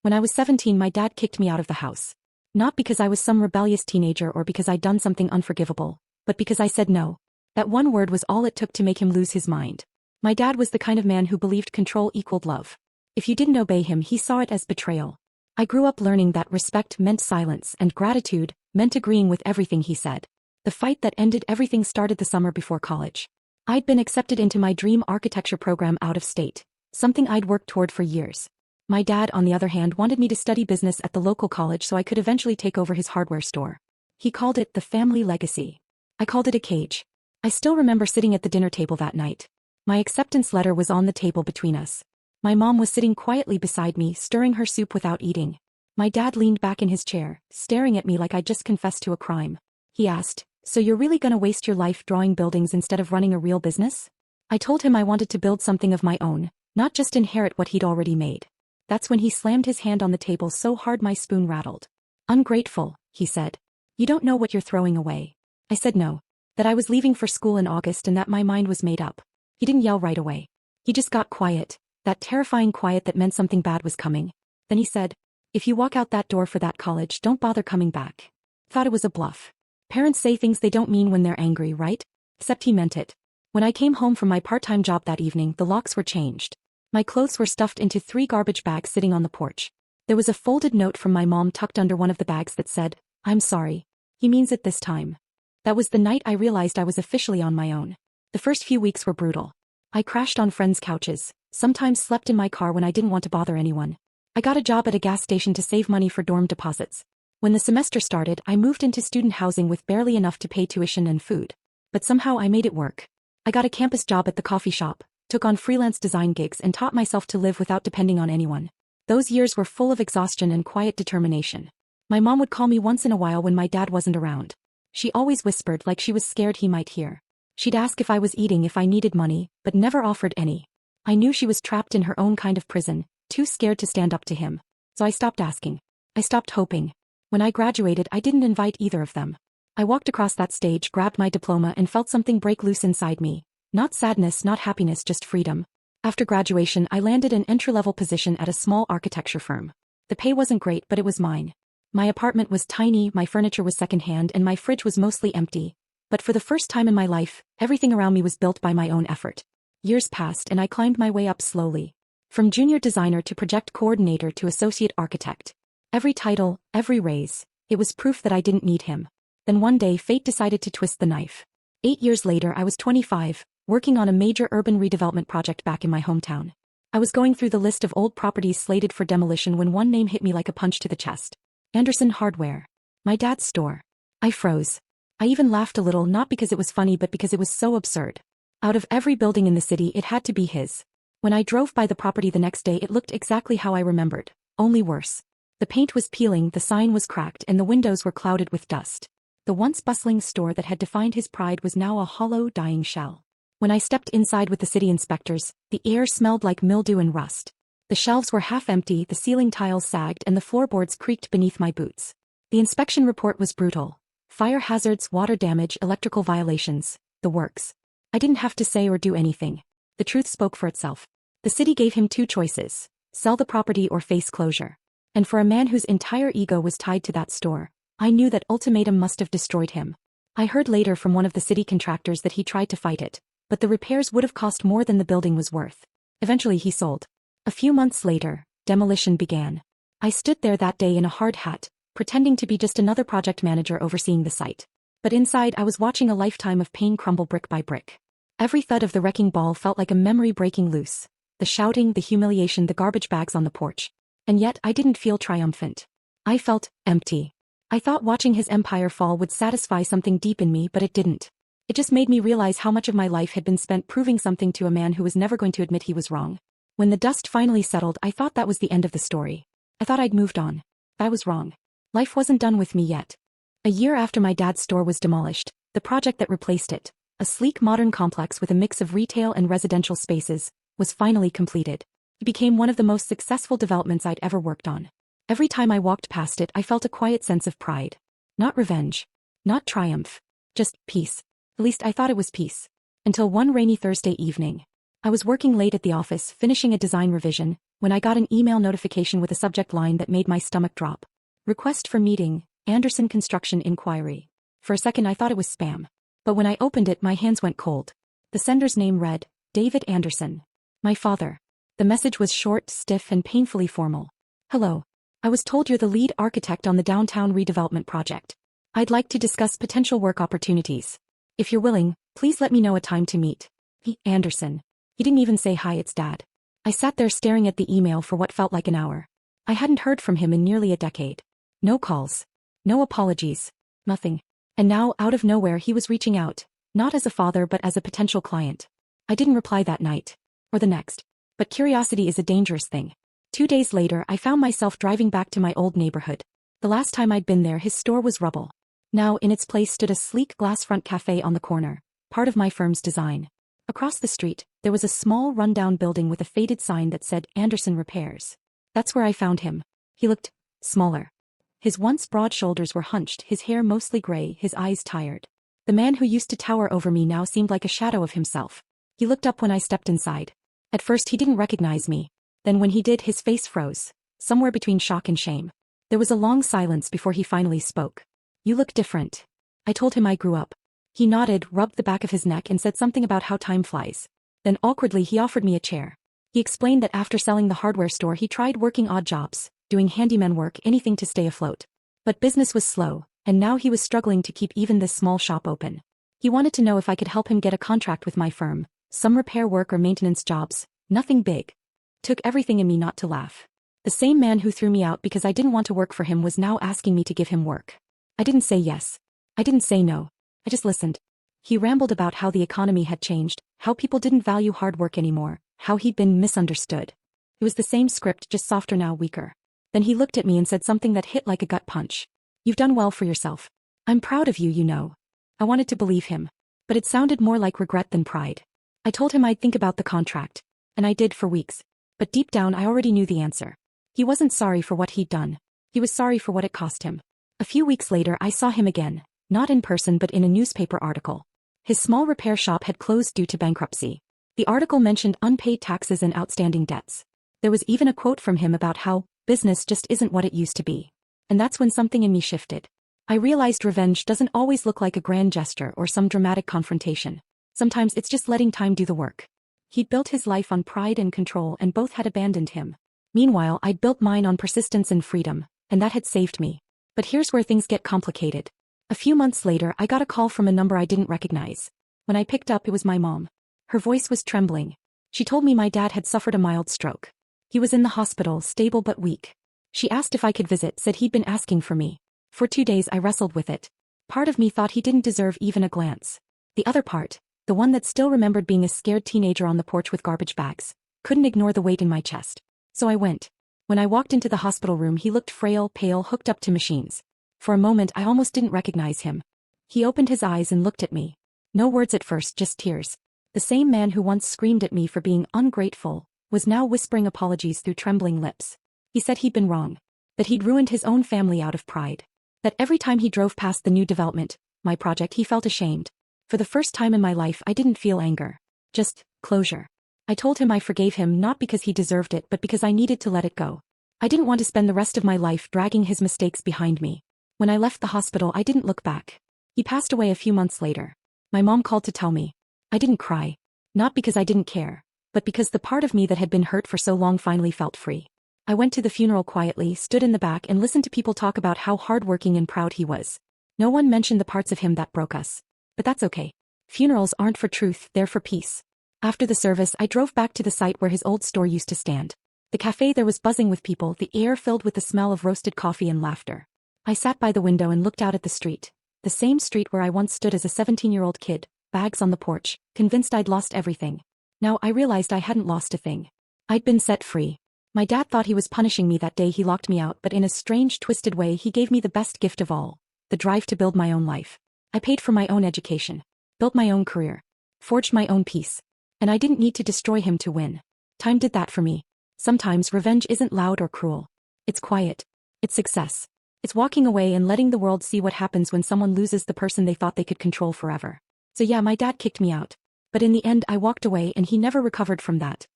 When I was 17, my dad kicked me out of the house. Not because I was some rebellious teenager or because I'd done something unforgivable, but because I said no. That one word was all it took to make him lose his mind. My dad was the kind of man who believed control equaled love. If you didn't obey him, he saw it as betrayal. I grew up learning that respect meant silence and gratitude meant agreeing with everything he said. The fight that ended everything started the summer before college. I'd been accepted into my dream architecture program out of state, something I'd worked toward for years. My dad, on the other hand, wanted me to study business at the local college so I could eventually take over his hardware store. He called it the family legacy. I called it a cage. I still remember sitting at the dinner table that night. My acceptance letter was on the table between us. My mom was sitting quietly beside me, stirring her soup without eating. My dad leaned back in his chair, staring at me like I'd just confessed to a crime. He asked, "So you're really gonna waste your life drawing buildings instead of running a real business?" I told him I wanted to build something of my own, not just inherit what he'd already made. That's when he slammed his hand on the table so hard my spoon rattled. "Ungrateful," he said. "You don't know what you're throwing away." I said no. That I was leaving for school in August and that my mind was made up. He didn't yell right away. He just got quiet, that terrifying quiet that meant something bad was coming. Then he said, "If you walk out that door for that college, don't bother coming back." Thought it was a bluff. Parents say things they don't mean when they're angry, right? Except he meant it. When I came home from my part-time job that evening, the locks were changed. My clothes were stuffed into 3 garbage bags sitting on the porch. There was a folded note from my mom tucked under one of the bags that said, "I'm sorry. He means it this time." That was the night I realized I was officially on my own. The first few weeks were brutal. I crashed on friends' couches, sometimes slept in my car when I didn't want to bother anyone. I got a job at a gas station to save money for dorm deposits. When the semester started, I moved into student housing with barely enough to pay tuition and food. But somehow I made it work. I got a campus job at the coffee shop, took on freelance design gigs and taught myself to live without depending on anyone. Those years were full of exhaustion and quiet determination. My mom would call me once in a while when my dad wasn't around. She always whispered like she was scared he might hear. She'd ask if I was eating, if I needed money, but never offered any. I knew she was trapped in her own kind of prison, too scared to stand up to him. So I stopped asking. I stopped hoping. When I graduated, I didn't invite either of them. I walked across that stage, grabbed my diploma and felt something break loose inside me. Not sadness, not happiness, just freedom. After graduation, I landed an entry-level position at a small architecture firm. The pay wasn't great, but it was mine. My apartment was tiny, my furniture was secondhand, and my fridge was mostly empty. But for the first time in my life, everything around me was built by my own effort. Years passed and I climbed my way up slowly. From junior designer to project coordinator to associate architect. Every title, every raise, it was proof that I didn't need him. Then one day fate decided to twist the knife. 8 years later I was 25, working on a major urban redevelopment project back in my hometown. I was going through the list of old properties slated for demolition when one name hit me like a punch to the chest. Anderson Hardware. My dad's store. I froze. I even laughed a little, not because it was funny but because it was so absurd. Out of every building in the city, it had to be his. When I drove by the property the next day, it looked exactly how I remembered, only worse. The paint was peeling, the sign was cracked, and the windows were clouded with dust. The once bustling store that had defined his pride was now a hollow, dying shell. When I stepped inside with the city inspectors, the air smelled like mildew and rust. The shelves were half empty, the ceiling tiles sagged, and the floorboards creaked beneath my boots. The inspection report was brutal. Fire hazards, water damage, electrical violations, the works. I didn't have to say or do anything. The truth spoke for itself. The city gave him 2 choices: sell the property or face closure. And for a man whose entire ego was tied to that store, I knew that ultimatum must have destroyed him. I heard later from one of the city contractors that he tried to fight it, but the repairs would have cost more than the building was worth. Eventually he sold. A few months later, demolition began. I stood there that day in a hard hat, pretending to be just another project manager overseeing the site. But inside I was watching a lifetime of pain crumble brick by brick. Every thud of the wrecking ball felt like a memory breaking loose. The shouting, the humiliation, the garbage bags on the porch. And yet I didn't feel triumphant. I felt empty. I thought watching his empire fall would satisfy something deep in me, but it didn't. It just made me realize how much of my life had been spent proving something to a man who was never going to admit he was wrong. When the dust finally settled, I thought that was the end of the story. I thought I'd moved on. I was wrong. Life wasn't done with me yet. A year after my dad's store was demolished, the project that replaced it, a sleek modern complex with a mix of retail and residential spaces, was finally completed. It became one of the most successful developments I'd ever worked on. Every time I walked past it, I felt a quiet sense of pride. Not revenge. Not triumph. Just peace. At least I thought it was peace. Until one rainy Thursday evening. I was working late at the office, finishing a design revision, when I got an email notification with a subject line that made my stomach drop. Request for meeting, Anderson Construction Inquiry. For a second I thought it was spam. But when I opened it my hands went cold. The sender's name read, David Anderson. My father. The message was short, stiff, and painfully formal. Hello. I was told you're the lead architect on the downtown redevelopment project. I'd like to discuss potential work opportunities. If you're willing, please let me know a time to meet. Anderson. He didn't even say hi, it's Dad. I sat there staring at the email for what felt like an hour. I hadn't heard from him in nearly a decade. No calls. No apologies. Nothing. And now, out of nowhere, he was reaching out, not as a father but as a potential client. I didn't reply that night. Or the next. But curiosity is a dangerous thing. 2 days later, I found myself driving back to my old neighborhood. The last time I'd been there, his store was rubble. Now, in its place stood a sleek glass-front cafe on the corner, part of my firm's design. Across the street, there was a small rundown building with a faded sign that said Anderson Repairs. That's where I found him. He looked smaller. His once broad shoulders were hunched, his hair mostly gray, his eyes tired. The man who used to tower over me now seemed like a shadow of himself. He looked up when I stepped inside. At first he didn't recognize me. Then when he did, his face froze, somewhere between shock and shame. There was a long silence before he finally spoke. You look different. I told him I grew up. He nodded, rubbed the back of his neck and said something about how time flies. Then awkwardly he offered me a chair. He explained that after selling the hardware store he tried working odd jobs, doing handyman work, anything to stay afloat. But business was slow, and now he was struggling to keep even this small shop open. He wanted to know if I could help him get a contract with my firm, some repair work or maintenance jobs, nothing big. Took everything in me not to laugh. The same man who threw me out because I didn't want to work for him was now asking me to give him work. I didn't say yes. I didn't say no. I just listened. He rambled about how the economy had changed, how people didn't value hard work anymore, how he'd been misunderstood. It was the same script, just softer now, weaker. Then he looked at me and said something that hit like a gut punch. You've done well for yourself. I'm proud of you, you know. I wanted to believe him. But it sounded more like regret than pride. I told him I'd think about the contract. And I did for weeks. But deep down I already knew the answer. He wasn't sorry for what he'd done. He was sorry for what it cost him. A few weeks later I saw him again, not in person but in a newspaper article. His small repair shop had closed due to bankruptcy. The article mentioned unpaid taxes and outstanding debts. There was even a quote from him about how business just isn't what it used to be. And that's when something in me shifted. I realized revenge doesn't always look like a grand gesture or some dramatic confrontation. Sometimes it's just letting time do the work. He'd built his life on pride and control and both had abandoned him. Meanwhile, I'd built mine on persistence and freedom, and that had saved me. But here's where things get complicated. A few months later, I got a call from a number I didn't recognize. When I picked up, it was my mom. Her voice was trembling. She told me my dad had suffered a mild stroke. He was in the hospital, stable but weak. She asked if I could visit, said he'd been asking for me. For 2 days I wrestled with it. Part of me thought he didn't deserve even a glance. The other part, the one that still remembered being a scared teenager on the porch with garbage bags, couldn't ignore the weight in my chest. So I went. When I walked into the hospital room he looked frail, pale, hooked up to machines. For a moment I almost didn't recognize him. He opened his eyes and looked at me. No words at first, just tears. The same man who once screamed at me for being ungrateful was now whispering apologies through trembling lips. He said he'd been wrong. That he'd ruined his own family out of pride. That every time he drove past the new development, my project, he felt ashamed. For the first time in my life I didn't feel anger. Just closure. I told him I forgave him not because he deserved it but because I needed to let it go. I didn't want to spend the rest of my life dragging his mistakes behind me. When I left the hospital I didn't look back. He passed away a few months later. My mom called to tell me. I didn't cry. Not because I didn't care, but because the part of me that had been hurt for so long finally felt free. I went to the funeral quietly, stood in the back and listened to people talk about how hardworking and proud he was. No one mentioned the parts of him that broke us. But that's okay. Funerals aren't for truth, they're for peace. After the service I drove back to the site where his old store used to stand. The cafe there was buzzing with people, the air filled with the smell of roasted coffee and laughter. I sat by the window and looked out at the street. The same street where I once stood as a 17-year-old kid, bags on the porch, convinced I'd lost everything. Now I realized I hadn't lost a thing. I'd been set free. My dad thought he was punishing me that day he locked me out, but in a strange, twisted way he gave me the best gift of all, the drive to build my own life. I paid for my own education, built my own career, forged my own peace. And I didn't need to destroy him to win. Time did that for me. Sometimes revenge isn't loud or cruel. It's quiet. It's success. It's walking away and letting the world see what happens when someone loses the person they thought they could control forever. So yeah, my dad kicked me out. But in the end I walked away and he never recovered from that.